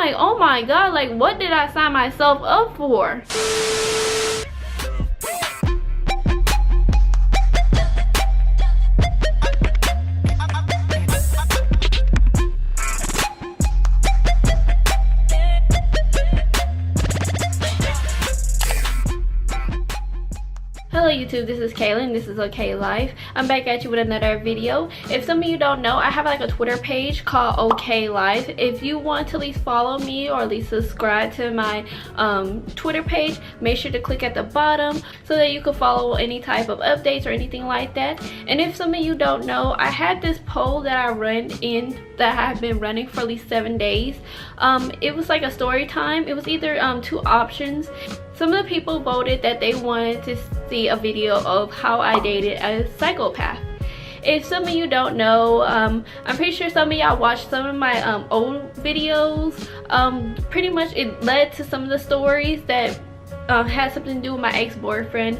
like, oh my god, like what did I sign myself up for? Hello YouTube, this is Kaylin, this is Okay Life. I'm back at you with another video. If some of you don't know, I have like a Twitter page called Okay Life. If you want to at least follow me or at least subscribe to my Twitter page, make sure to click at the bottom so that you can follow any type of updates or anything like that. And if some of you don't know, I had this poll that I have been running for at least 7 days. It was like a story time. It was either two options. Some of the people voted that they wanted to see a video of how I dated a psychopath. If some of you don't know, I'm pretty sure some of y'all watched some of my old videos. Pretty much it led to some of the stories that had something to do with my ex-boyfriend.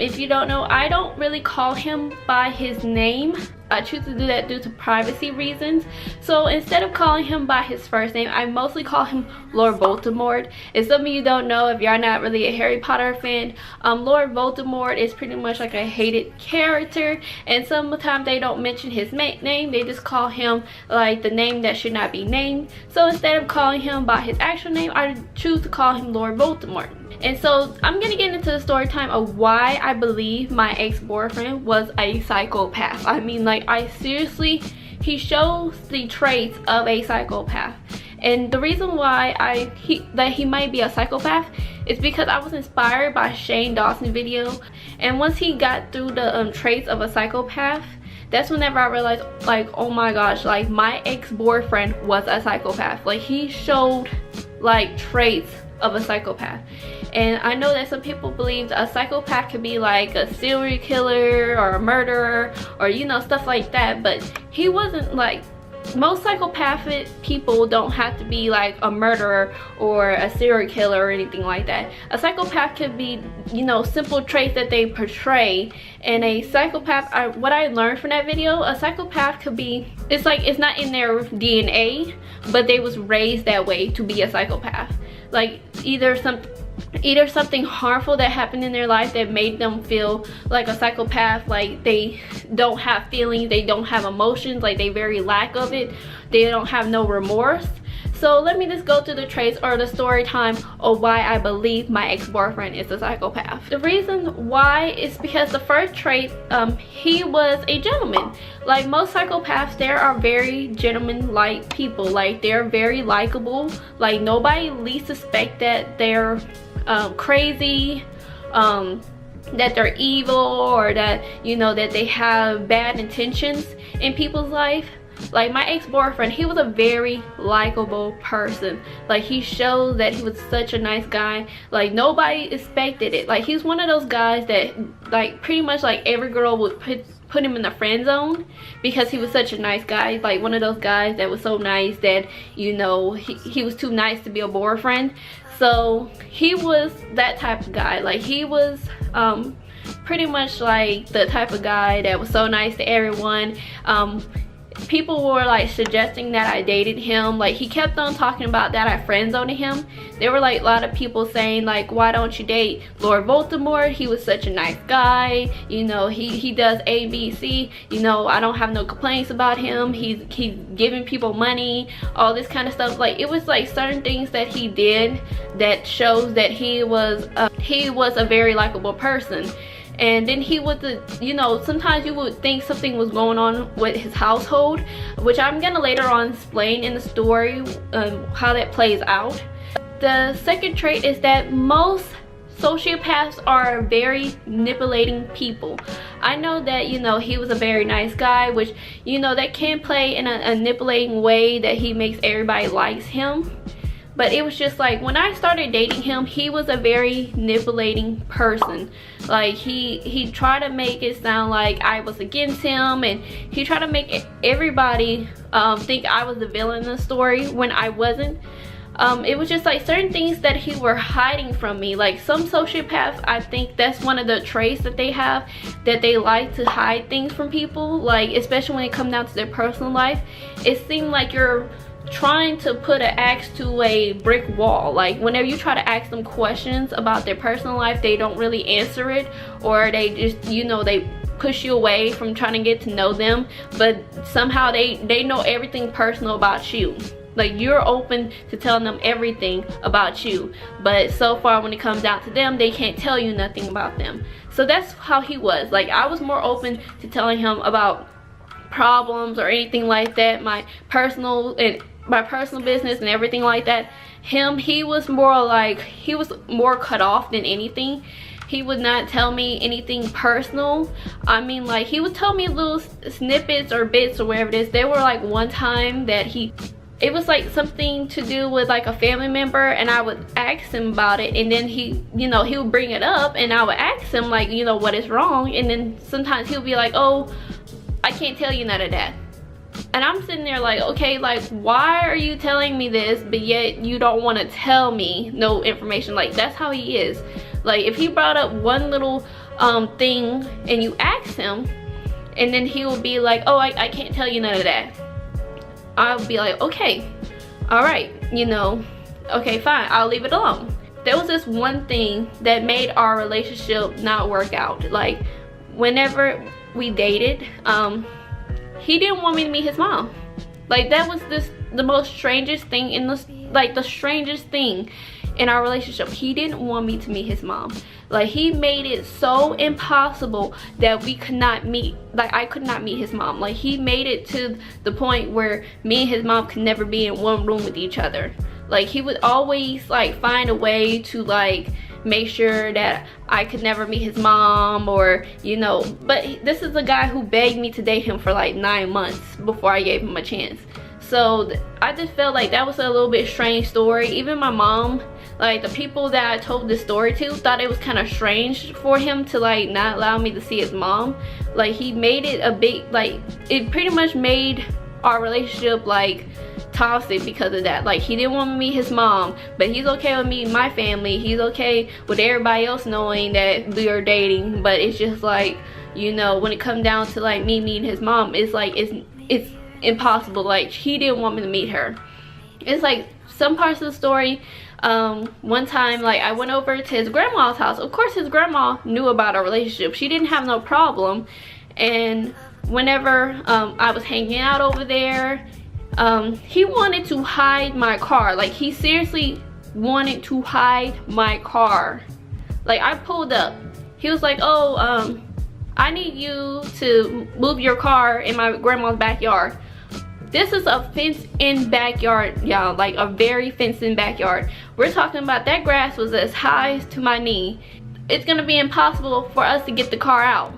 If you don't know, I don't really call him by his name. I choose to do that due to privacy reasons. So instead of calling him by his first name, I mostly call him Lord Voldemort. If some of you don't know, if you're not really a Harry Potter fan, Lord Voldemort is pretty much like a hated character, and sometimes they don't mention his name, they just call him like the name that should not be named. So instead of calling him by his actual name, I choose to call him Lord Voldemort. And so I'm gonna get into the story time of why I believe my ex-boyfriend was a psychopath. I mean, like, I seriously, he shows the traits of a psychopath. And the reason why that he might be a psychopath is because I was inspired by Shane Dawson's video. And once he got through the traits of a psychopath, that's whenever I realized, like, oh my gosh, like my ex-boyfriend was a psychopath. Like, he showed like traits of a psychopath. And I know that some people believe a psychopath could be like a serial killer or a murderer or, you know, stuff like that, but he wasn't. Like, most psychopathic people don't have to be like a murderer or a serial killer or anything like that. A psychopath could be, you know, simple traits that they portray. And a psychopath, what I learned from that video, a psychopath could be, it's like it's not in their DNA, but they was raised that way to be a psychopath. Like either something harmful that happened in their life that made them feel like a psychopath, like they don't have feelings, they don't have emotions, like they very lack of it, they don't have no remorse. So let me just go through the traits or the story time of why I believe my ex-boyfriend is a psychopath. The reason why is because the first trait, he was a gentleman. Like most psychopaths, they are very gentleman-like people. Like they're very likable. Like nobody least suspect that they're crazy, that they're evil, or that, you know, that they have bad intentions in people's life. Like my ex-boyfriend, he was a very likable person. Like he showed that he was such a nice guy. Like nobody expected it. Like he's one of those guys that, like, pretty much like every girl would put him in the friend zone because he was such a nice guy. Like one of those guys that was so nice that, you know, he was too nice to be a boyfriend. So he was that type of guy. Like he was pretty much like the type of guy that was so nice to everyone. People were like suggesting that I dated him. Like he kept on talking about that I friend-zoned him. There were like a lot of people saying like, why don't you date Lord Voldemort? He was such a nice guy, you know, he does A, B, C, you know, I don't have no complaints about him. He's giving people money, all this kind of stuff. Like it was like certain things that he did that shows that he was a very likable person. And then he was you know, sometimes you would think something was going on with his household, which I'm gonna later on explain in the story how that plays out. The second trait is that most sociopaths are very manipulating people. I know that, you know, he was a very nice guy, which, you know, that can play in a manipulating way that he makes everybody likes him. But it was just like when I started dating him, he was a very manipulating person. Like he tried to make it sound like I was against him, and he tried to make everybody think I was the villain in the story when I wasn't. It was just like certain things that he were hiding from me. Like some sociopaths, I think that's one of the traits that they have, that they like to hide things from people. Like especially when it comes down to their personal life, it seemed like you're trying to put an axe to a brick wall. Like whenever you try to ask them questions about their personal life, they don't really answer it, or they just, you know, they push you away from trying to get to know them. But somehow they know everything personal about you. Like you're open to telling them everything about you, but so far when it comes down to them, they can't tell you nothing about them. So that's how he was. Like I was more open to telling him about problems or anything like that, my personal business and everything like that. He was more like, he was more cut off than anything. He would not tell me anything personal. I mean, like he would tell me little snippets or bits or whatever it is. There were like one time that it was like something to do with like a family member, and I would ask him about it, and then he, you know, he would bring it up, and I would ask him like, you know, what is wrong, and then sometimes he'll be like, oh, I can't tell you none of that. And I'm sitting there like, okay, like why are you telling me this, but yet you don't want to tell me no information? Like that's how he is. Like if he brought up one little thing and you ask him, and then he will be like, oh, I can't tell you none of that. I'll be like, okay, all right, you know, okay, fine, I'll leave it alone. There was this one thing that made our relationship not work out. Like whenever we dated, he didn't want me to meet his mom. Like that was the most strangest thing in this, like the strangest thing in our relationship. He didn't want me to meet his mom. Like he made it so impossible that we could not meet, like I could not meet his mom. Like he made it to the point where me and his mom could never be in one room with each other. Like he would always like find a way to like make sure that I could never meet his mom, or you know, but this is a guy who begged me to date him for like 9 months before I gave him a chance. So I just felt like that was a little bit strange story. Even my mom, like the people that I told this story to, thought it was kind of strange for him to like not allow me to see his mom. Like he made it a big, like it pretty much made our relationship like toxic because of that. Like he didn't want me to meet his mom, but he's okay with meeting my family. He's okay with everybody else knowing that we are dating. But it's just like, you know, when it comes down to like me meeting his mom, it's like it's impossible. Like he didn't want me to meet her. It's like some parts of the story. One time, like I went over to his grandma's house. Of course his grandma knew about our relationship. She didn't have no problem. And whenever I was hanging out over there, he wanted to hide my car. Like he seriously wanted to hide my car. Like I pulled up, he was like, oh, I need you to move your car in my grandma's backyard. This is a fenced-in backyard, y'all, like a very fenced-in backyard. We're talking about that grass was as high to my knee. It's gonna be impossible for us to get the car out.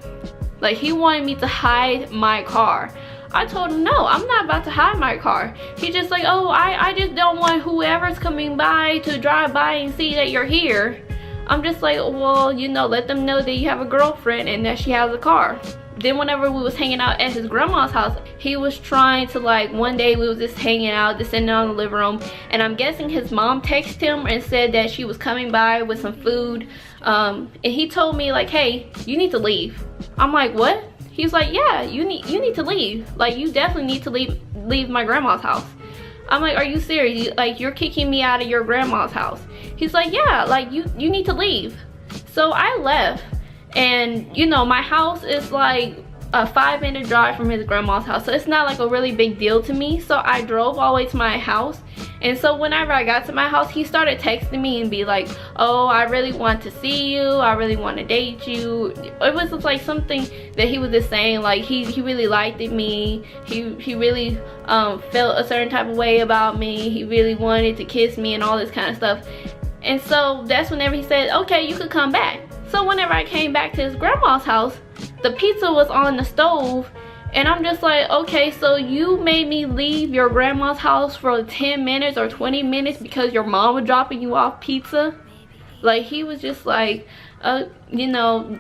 Like he wanted me to hide my car. I told him, no, I'm not about to hide my car. He just like, oh, I just don't want whoever's coming by to drive by and see that you're here. I'm just like, well, you know, let them know that you have a girlfriend and that she has a car. Then whenever we was hanging out at his grandma's house, he was trying to like, one day we was just hanging out, just sitting down in the living room, and I'm guessing his mom texted him and said that she was coming by with some food, and he told me like, hey, you need to leave. I'm like, what? He's like, yeah, you need to leave. Like you definitely need to leave my grandma's house. I'm like, are you serious? Like you're kicking me out of your grandma's house? He's like, yeah, like you need to leave. So I left. And you know, my house is like a 5-minute drive from his grandma's house, so it's not like a really big deal to me. So I drove all the way to my house, and so whenever I got to my house, he started texting me and be like, oh, I really want to see you, I really want to date you. It was just like something that he was just saying, like he really liked me, he really felt a certain type of way about me, he really wanted to kiss me and all this kind of stuff. And so that's whenever he said, okay, you could come back. So whenever I came back to his grandma's house, the pizza was on the stove, and I'm just like, okay, so you made me leave your grandma's house for 10 minutes or 20 minutes because your mom was dropping you off pizza? Like he was just like, you know,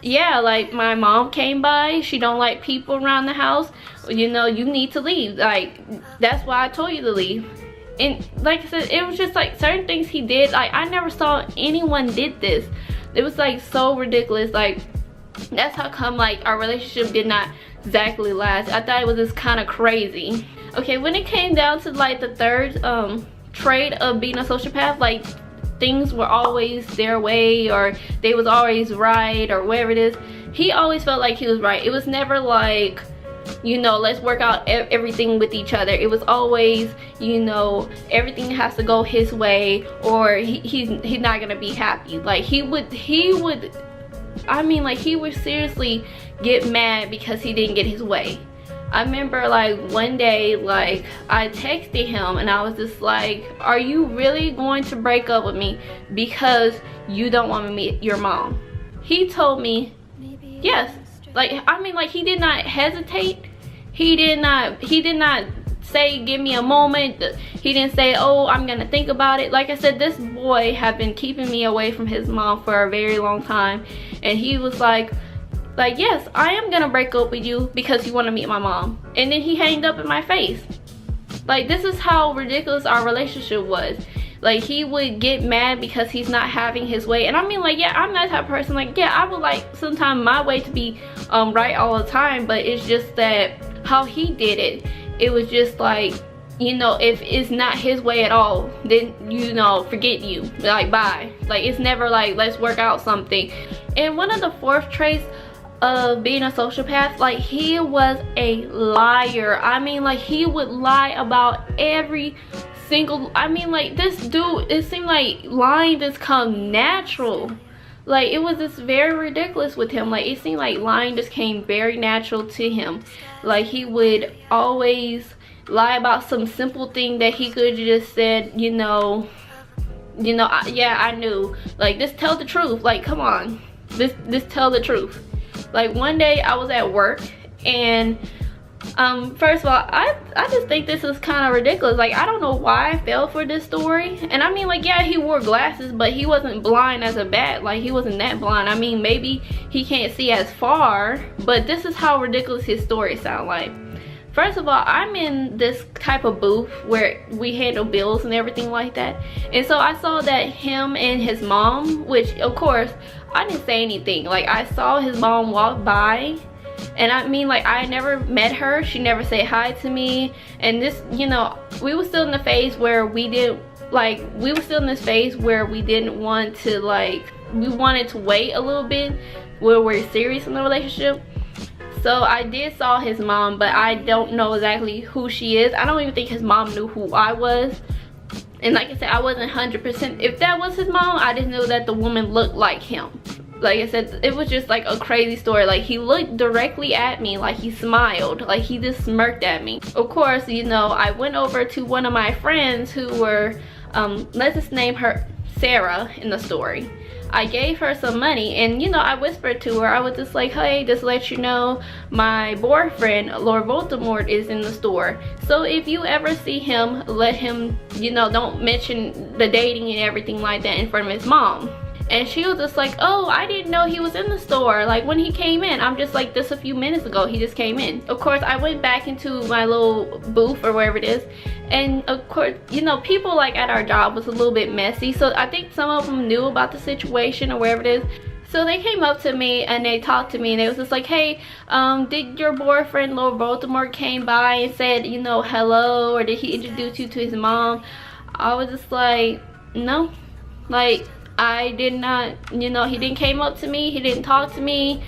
yeah, like my mom came by, she don't like people around the house, you know, you need to leave. Like that's why I told you to leave. And like I said, it was just like certain things he did, like I never saw anyone did this. It was like so ridiculous. Like that's how come like our relationship did not exactly last. I thought it was just kind of crazy. Okay, when it came down to like the third trait of being a sociopath, like things were always their way, or they was always right, or whatever it is, he always felt like he was right. It was never like, you know, let's work out everything with each other. It was always, you know, everything has to go his way, or he's not gonna be happy. Like he would I mean, like he would seriously get mad because he didn't get his way. I remember like one day, like I texted him and I was just like, are you really going to break up with me because you don't want to meet your mom? He told me yes. Like, I mean, like he did not hesitate. He did not say give me a moment. He didn't say, oh, I'm gonna think about it. Like I said, this boy had been keeping me away from his mom for a very long time, and he was like yes, I am gonna break up with you because you want to meet my mom. And then he hanged up in my face. Like, this is how ridiculous our relationship was. Like, he would get mad because he's not having his way. And I mean, like, yeah, I'm that type of person. Like, yeah, I would like sometimes my way to be right all the time, but it's just that how he did it, it was just like, you know, if it's not his way at all, then, you know, forget you, like, bye. Like, it's never like, let's work out something. And one of the fourth traits of being a sociopath, like, he was a liar. I mean, like, he would lie about every single, I mean, like, this dude, it seemed like lying just come natural. Like, it was just very ridiculous with him. Like, it seemed like lying just came very natural to him. Like, he would always lie about some simple thing that he could just said, you know, yeah, I knew. Like, just tell the truth. Like, come on, just tell the truth. Like, one day I was at work, and first of all, I just think this is kind of ridiculous. Like, I don't know why I fell for this story. And I mean, like, yeah, he wore glasses, but he wasn't blind as a bat. Like, he wasn't that blind. I mean, maybe he can't see as far, but this is how ridiculous his story sound like. First of all, I'm in this type of booth where we handle bills and everything like that. And so I saw that him and his mom, which of course, I didn't say anything. Like, I saw his mom walk by, and I mean, like, I never met her. She never said hi to me. And this, you know, we were still in the phase where we didn't, like, we were still in this phase where we didn't want to, like, we wanted to wait a little bit where we're serious in the relationship. So I did saw his mom, but I don't know exactly who she is. I don't even think his mom knew who I was. And like I said, I wasn't 100%. If that was his mom, I just knew that the woman looked like him. Like I said, it was just like a crazy story. Like, he looked directly at me, like he smiled, like he just smirked at me. Of course, you know, I went over to one of my friends who were, let's just name her Sarah in the story. I gave her some money, and you know, I whispered to her, I was just like, hey, just let you know, my boyfriend Lord Voldemort is in the store, so if you ever see him, let him, you know, don't mention the dating and everything like that in front of his mom. And she was just like, oh, I didn't know he was in the store, like when he came in. I'm just like, this a few minutes ago, he just came in. Of course, I went back into my little booth or wherever it is, and of course, you know, people like at our job was a little bit messy, so I think some of them knew about the situation or wherever it is. So they came up to me and they talked to me, and they was just like, hey, did your boyfriend Lord Voldemort came by and said, you know, hello, or did he introduce you to his mom? I was just like, no, like, I did not, you know, he didn't came up to me, he didn't talk to me,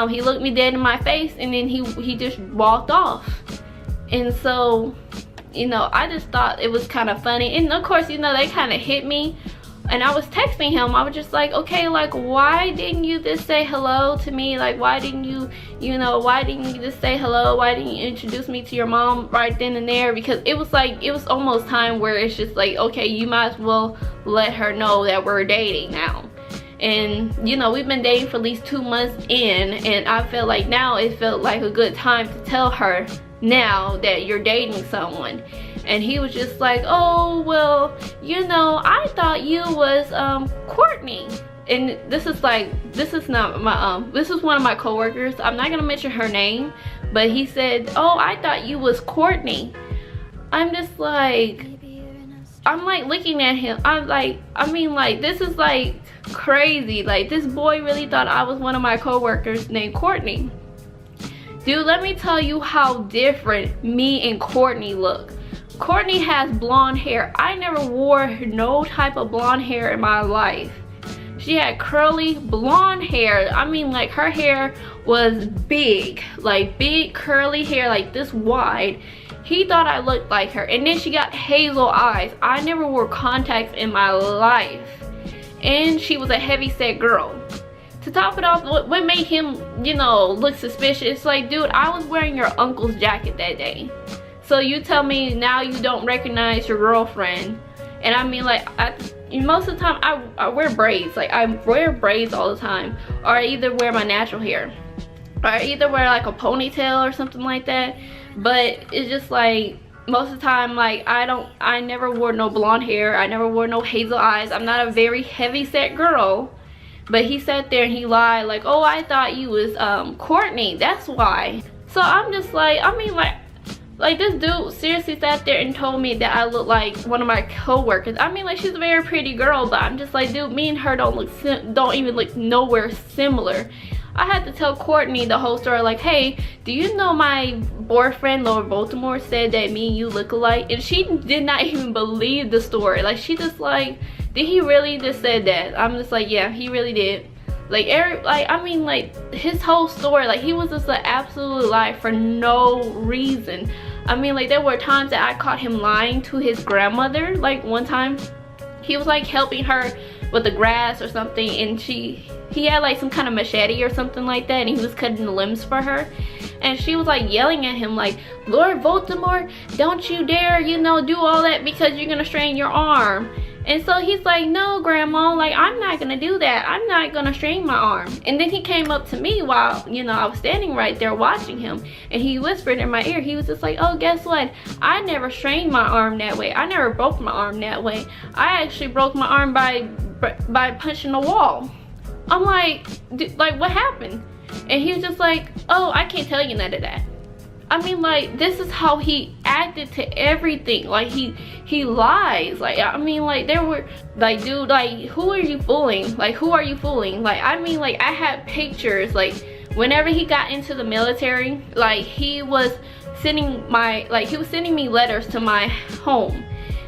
he looked me dead in my face, and then he just walked off. And so, you know, I just thought it was kind of funny. And of course, you know, they kind of hit me, and I was texting him. I was just like, okay, like, why didn't you just say hello to me? Like, why didn't you, you know, why didn't you just say hello? Why didn't you introduce me to your mom right then and there? Because it was like, it was almost time where it's just like, okay, you might as well let her know that we're dating now. And you know, we've been dating for at least 2 months in, and I feel like now it felt like a good time to tell her now that you're dating someone. And he was just like, oh, well, you know, I thought you was Courtney. And this is like, this is not my this is one of my coworkers, I'm not gonna mention her name, but he said, oh, I thought you was Courtney. I'm just like, I'm like looking at him, I'm like, I mean, like, this is like crazy. Like, this boy really thought I was one of my coworkers named Courtney. Dude, let me tell you how different me and Courtney look. Courtney has blonde hair. I never wore no type of blonde hair in my life. She had curly blonde hair. I mean, like, her hair was big, like big curly hair, like this wide. He thought I looked like her. And then she got hazel eyes. I never wore contacts in my life. And she was a heavy set girl. To top it off, what made him, you know, look suspicious? Like, dude, I was wearing your uncle's jacket that day. So you tell me now you don't recognize your girlfriend. And I mean, like, most of the time I wear braids. Like, I wear braids all the time. Or I either wear my natural hair. Or I either wear like a ponytail or something like that. But it's just like, most of the time, like, I never wore no blonde hair. I never wore no hazel eyes. I'm not a very heavy set girl. But he sat there and he lied like, oh, I thought you was Courtney. That's why. So I'm just like, I mean, like this dude seriously sat there and told me that I look like one of my co-workers. I mean, like, she's a very pretty girl, but I'm just like, dude, me and her don't even look nowhere similar. I had to tell Courtney the whole story, like, hey, do you know my boyfriend Lord Baltimore said that me and you look alike? And she did not even believe the story. Like, she just like, did he really just said that? I'm just like, yeah, he really did. Like, I mean, like, his whole story, like, he was just an absolute lie for no reason. I mean, like, there were times that I caught him lying to his grandmother. Like, one time he was like helping her with the grass or something, and he had like some kind of machete or something like that, and he was cutting the limbs for her. And she was like yelling at him like, Lord Baltimore, don't you dare, you know, do all that because you're gonna strain your arm. And so he's like, no, grandma, like, I'm not gonna do that. I'm not gonna strain my arm. And then he came up to me while, you know, I was standing right there watching him, and he whispered in my ear. He was just like, oh, guess what? I never strained my arm that way. I never broke my arm that way. I actually broke my arm by punching the wall. I'm like, what happened? And he was just like, oh, I can't tell you none of that. I mean, like, this is how he acted to everything. Like, he lies. Like, I mean, like, there were, like, dude, like, who are you fooling? Like, who are you fooling? Like, I mean, like, I had pictures, like, whenever he got into the military, like, he was sending me letters to my home.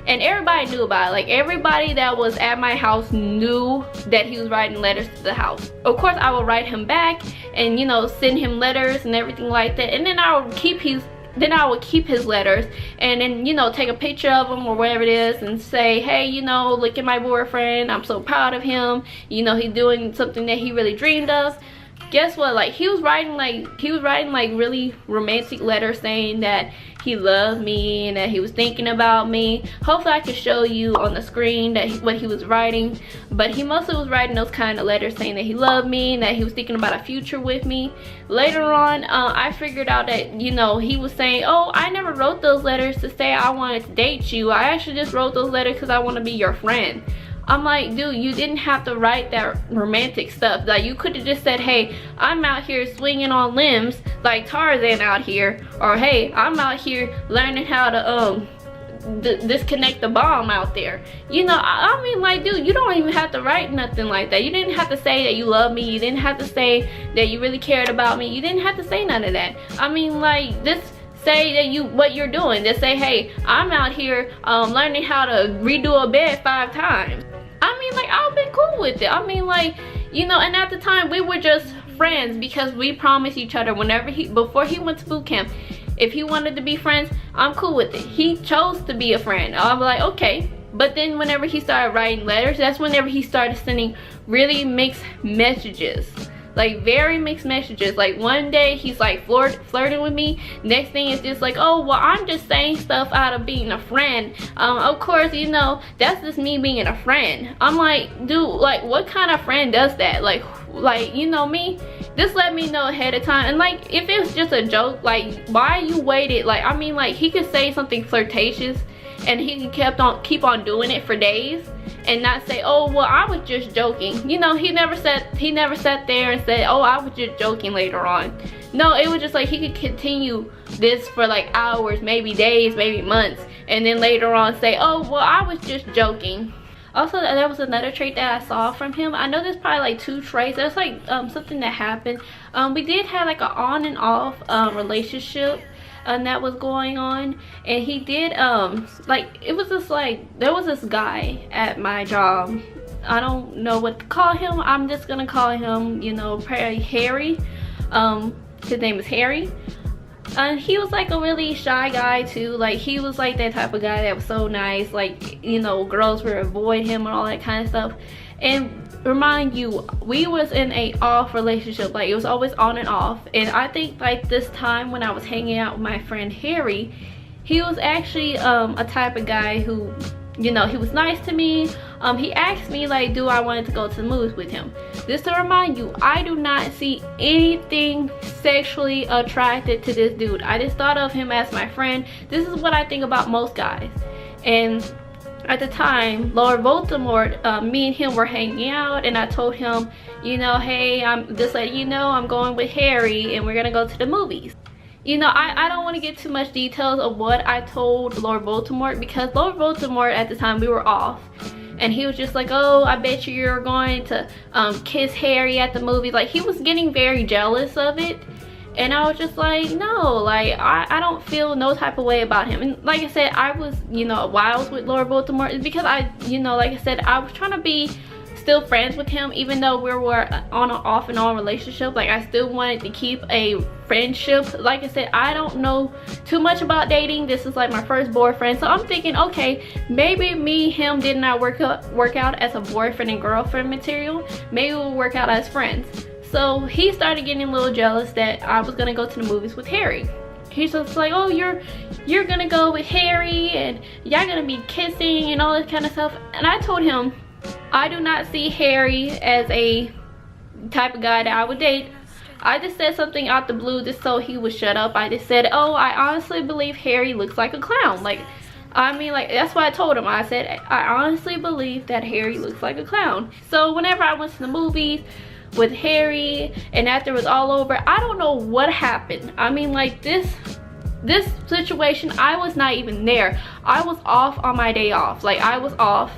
And everybody knew about it. Like, everybody that was at my house knew that he was writing letters to the house. Of course, I would write him back and, you know, send him letters and everything like that. And then I would keep his letters and then, you know, take a picture of him or whatever it is and say, hey, you know, look at my boyfriend. I'm so proud of him. You know, he's doing something that he really dreamed of. Guess what? Like, he was writing like really romantic letters saying that he loved me and that he was thinking about me. Hopefully I can show you on the screen that what he was writing, but he mostly was writing those kind of letters saying that he loved me and that he was thinking about a future with me. Later on, I figured out that, you know, he was saying, oh, I never wrote those letters to say I wanted to date you. I actually just wrote those letters because I want to be your friend. I'm like, dude, you didn't have to write that romantic stuff. Like, you could have just said, hey, I'm out here swinging on limbs like Tarzan out here. Or, hey, I'm out here learning how to disconnect the bomb out there. You know, I mean, like, dude, you don't even have to write nothing like that. You didn't have to say that you love me. You didn't have to say that you really cared about me. You didn't have to say none of that. I mean, like, this... say that what you're doing. Just say, hey, I'm out here learning how to redo a bed 5 times. I mean, like, I've been cool with it. I mean, like, you know, and at the time we were just friends because we promised each other before he went to boot camp, if he wanted to be friends, I'm cool with it. He chose to be a friend. I'm like, okay. But then whenever he started writing letters, that's whenever he started sending really mixed messages. Like, very mixed messages. Like, one day he's like flirting with me. Next thing is just like, oh, well, I'm just saying stuff out of being a friend. Of course, you know, that's just me being a friend. I'm like, dude, like, what kind of friend does that? Like, you know me? Just let me know ahead of time. And like, if it was just a joke, like, why you waited? Like, I mean, like, he could say something flirtatious and he could keep on doing it for days and not say, oh, well, I was just joking. You know, he never sat there and said, oh, I was just joking later on. No, it was just like he could continue this for like hours, maybe days, maybe months, and then later on say, oh, well, I was just joking. Also, that was another trait that I saw from him. I know there's probably like 2 traits. There's like something that happened. We did have like an on and off relationship that was going on, and he did like, it was just like, there was this guy at my job. I don't know what to call him. I'm just gonna call him, you know, probably Harry. His name is Harry. And he was like a really shy guy too. Like, he was like that type of guy that was so nice, like, you know, girls would avoid him and all that kind of stuff. And remind you, we was in a off relationship, like it was always on and off. And I think like this time when I was hanging out with my friend Harry, he was actually a type of guy who, you know, he was nice to me. He asked me like, do I want to go to the movies with him. Just to remind you, I do not see anything sexually attracted to this dude. I just thought of him as my friend. This is what I think about most guys. And at the time, Lord Voldemort, me and him were hanging out, and I told him, you know, hey, I'm just letting you know I'm going with Harry and we're gonna go to the movies. You know, I don't want to get too much details of what I told Lord Voldemort, because Lord Voldemort at the time, we were off. And he was just like, oh, I bet you're going to kiss Harry at the movie. Like, he was getting very jealous of it. And I was just like, no, like, I don't feel no type of way about him. And like I said, I was, you know, while I was with Lord Voldemort, because I, you know, like I said, I was trying to be still friends with him, even though we were on an off and on relationship. Like, I still wanted to keep a friendship. Like I said, I don't know too much about dating. This is like my first boyfriend, so I'm thinking, okay, maybe me and him did not work out as a boyfriend and girlfriend material. Maybe we'll work out as friends. So he started getting a little jealous that I was gonna go to the movies with Harry. He's just like, oh, you're gonna go with Harry and y'all gonna be kissing and all this kind of stuff. And I told him, I do not see Harry as a type of guy that I would date. I just said something out the blue just so he would shut up. I just said, oh, I honestly believe Harry looks like a clown. Like, I mean, like, that's what I told him. I said, I honestly believe that Harry looks like a clown. So whenever I went to the movies with Harry and after it was all over, I don't know what happened. I mean, like, this situation, I was not even there. I was off on my day off. Like, I was off.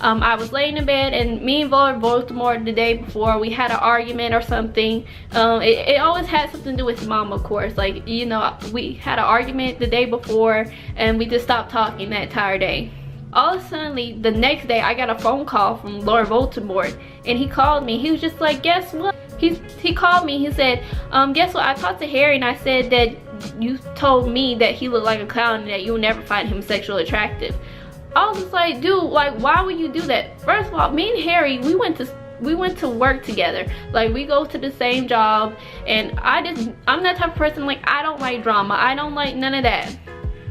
I was laying in bed, and me and Lord Voldemort the day before, we had an argument or something. It always had something to do with mom, of course. Like, you know, we had an argument the day before and we just stopped talking that entire day. All of a sudden, the next day, I got a phone call from Lord Voldemort, and he called me. He was just like, guess what? He called me. He said, guess what? I talked to Harry and I said that you told me that he looked like a clown and that you'll never find him sexually attractive. I was just like, dude, like, why would you do that? First of all, me and Harry, we went to work together. Like, we go to the same job, and I'm that type of person, like, I don't like drama. I don't like none of that.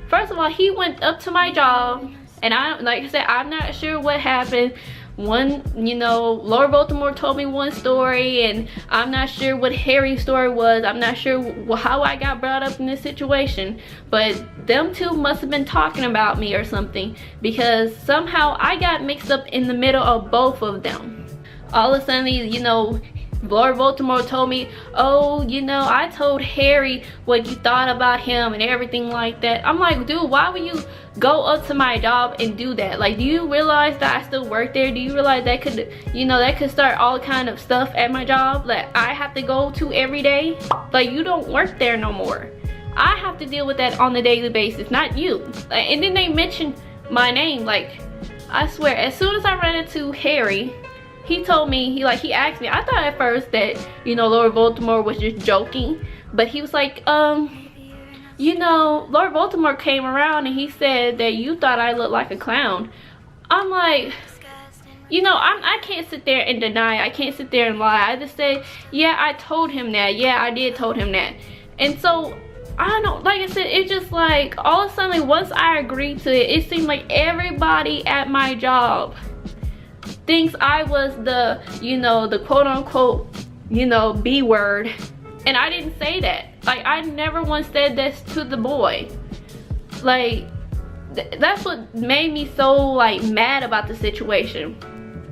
First of all, he went up to my job, and like I said, I'm not sure what happened. You know, Lord Voldemort told me one story, and I'm not sure what Harry's story was. I'm not sure how I got brought up in this situation, but them two must have been talking about me or something, because somehow I got mixed up in the middle of both of them. All of a sudden, you know, Lord Voldemort told me, oh, you know, I told Harry what you thought about him and everything like that. I'm like, dude, why would you go up to my job and do that? Like, do you realize that I still work there? Do you realize that could, you know, that could start all kind of stuff at my job that I have to go to every day? Like, you don't work there no more. I have to deal with that on a daily basis, not you. Like, and then they mentioned my name. Like, I swear, as soon as I ran into Harry, he told me, he asked me, I thought at first that, you know, Lord Voldemort was just joking, but he was like, you know, Lord Voldemort came around and he said that you thought I looked like a clown. I'm like, you know, I can't sit there and deny. I can't sit there and lie. I just say, yeah, I told him that. Yeah, I did told him that. And so, I don't know, like I said, it's just like, all of a sudden, once I agreed to it, it seemed like everybody at my job thinks I was the, you know, the quote-unquote, you know, B word. And I didn't say that. Like, I never once said this to the boy. Like, that's what made me so, like, mad about the situation.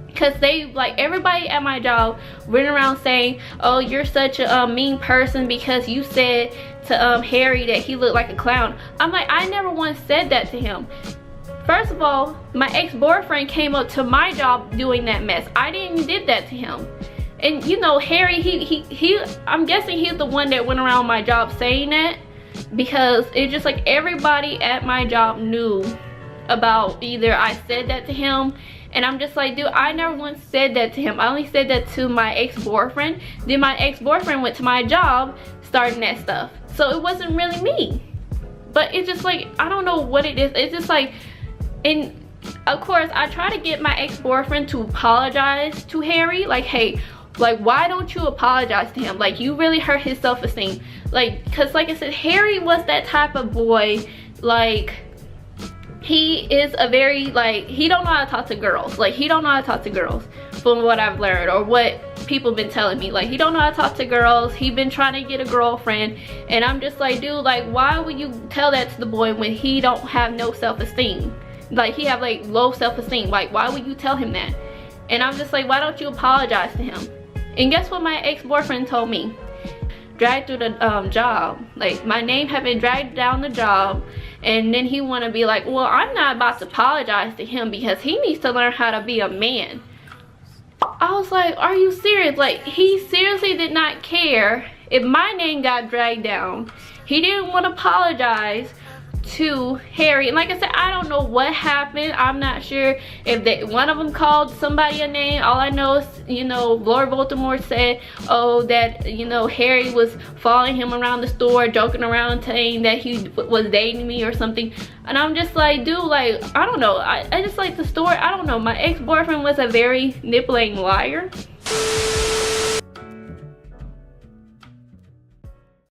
Because they, like, everybody at my job went around saying, oh, you're such a mean person because you said to Harry that he looked like a clown. I'm like, I never once said that to him. First of all, my ex-boyfriend came up to my job doing that mess. I didn't did that to him. And you know, Harry, I'm guessing he's the one that went around my job saying that, because it's just like everybody at my job knew about either I said that to him, and I'm just like, dude, I never once said that to him. I only said that to my ex-boyfriend. Then my ex-boyfriend went to my job starting that stuff. So it wasn't really me. But it's just like, I don't know what it is. It's just like, and of course I try to get my ex-boyfriend to apologize to Harry, like, hey, like, why don't you apologize to him? Like, you really hurt his self-esteem. Like, because like I said, Harry was that type of boy, like, he is a very, like, he don't know how to talk to girls. Like, he don't know how to talk to girls, from what I've learned, or what people been telling me. Like, he don't know how to talk to girls. He been trying to get a girlfriend, and I'm just like, dude, like, why would you tell that to the boy when he don't have no self-esteem? Like, he have like low self-esteem. Like, why would you tell him that? And I'm just like, why don't you apologize to him? And guess what my ex-boyfriend told me? Dragged through the job. Like, my name had been dragged down the job, and then he want to be like, well, I'm not about to apologize to him because he needs to learn how to be a man. I was like, are you serious? Like, he seriously did not care if my name got dragged down. He didn't want to apologize to Harry. And like I said, I don't know what happened. I'm not sure if one of them called somebody a name. All I know is, you know, Lord Voldemort said, oh, that, you know, Harry was following him around the store, joking around, saying that he was dating me or something. And I'm just like, dude, like, I don't know. I just like the story. I don't know. My ex-boyfriend was a very nippling liar.